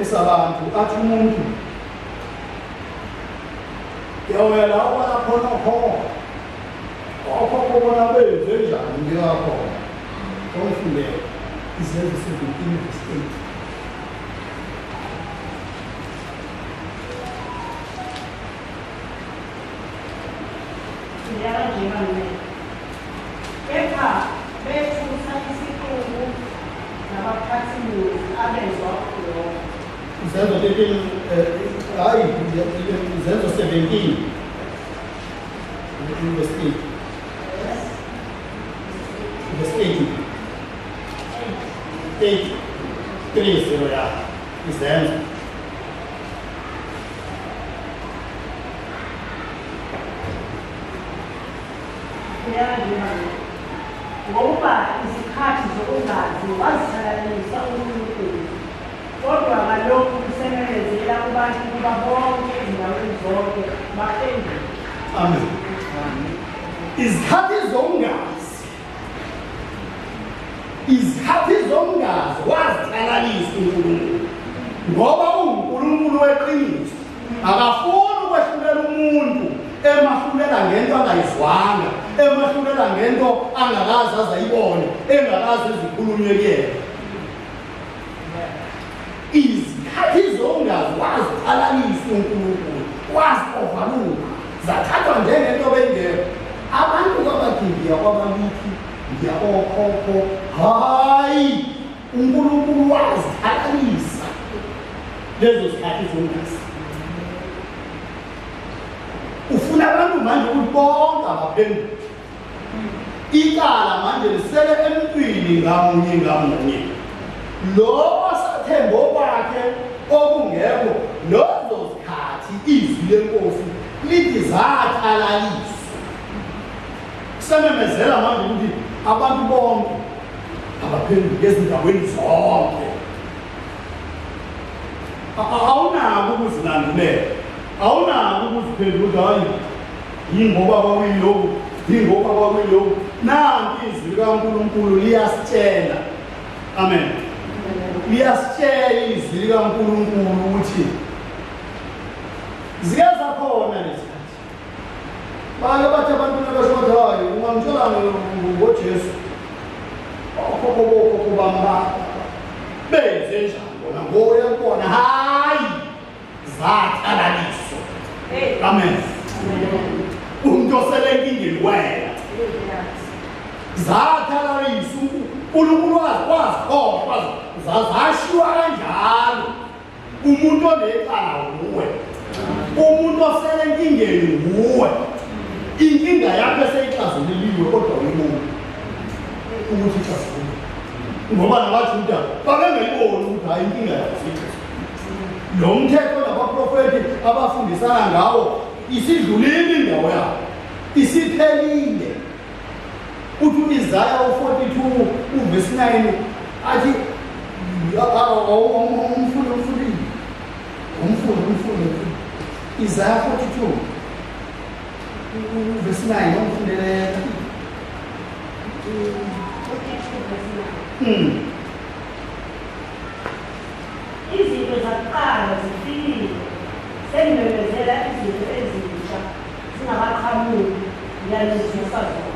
ukukhohlisa abantu athi umuntu yawela ubona khona okhokho bona benze njani ngeyakhona omfundele izenzo 17:8. Kepha bethusa isikhulu nabaphathimuli abezwa lokho. Izenzo 13 hayi izenzo 17 verse 8. Verse 8 3 ya izenzo ngoba izikhathi zokungazi wazithalalisa uNkulunkulu, kodwa ngalokhu kusemelezela kubantu kuba bonke ezindaweni zonke baphendule. Amen. Izikhathi zongazi wazithalalisa uNkulunkulu, ngoba uNkulunkulu weqiniso akafuni ukwehlulela umuntu emahlulela ngento angayizwanga, emahlulela ngento angakazi azayibone, engakazi ezikhulunywe kuyena. Izikhathi zongazi wazithalalisa uNkulunkulu, waziovaluka, zathathwa njengento bengekho. Abantu kabathi ngiya kwabamithi, ngiya okhokho, hayi uNkulunkulu wazithalalisa lezo zikhathi zongazi. Ufuna abantu manje ukuthi bonke abaphendule. Icala manje lisele emntwini ngamunye. Lo osathemba okwakhe okungekho, lezo zikhathi izwi lenkosi lithi zathalaliswa. Kusememezela manje ukuthi abantu bonke abaphendule ezindaweni zonke. Awunako ukuzilandulela, awunako ukuziphendula ukuthi hayi yingoba kwakuyilokhu, yingoba kwakuyilokhu. Nanti izwi likaNkulunkulu liyasitshela. Amen. Liyasitshela izwi likaNkulunkulu ukuthi zike zakhona lesikhathi. Bake bathi abantu nabasho bathi hayi ungamthola ngoJesu. Okhokho bamba benze njani bona ngoya khona hayi zathalaliswa. Amen. Umuntu oselenkingeni wena zathalaliswa, uNkulunkulu wazikhohlwa, zashiwa kanjalo. Umuntu onecala nguwe, umuntu oselenkingeni nguwe. Inkinga yakho eseyixazululile kodwa umuntu ukuthi ixazulule. Ngoba nabaJuda babengayiboni ukuthi hayi inkinga yakho seyixazulule. Lo mthetho nabaprofeti abafundisana ngawo isidlulile indawo yabo, isiphelile. Uthi Isaiah 42 verse 9 athi umfundi Isaiah 42 verse 9 umfundele Izinto zakuqala zifikile, sengimemezela izinto ezintsha zingakaqhamuki, ngiyalezisa zona.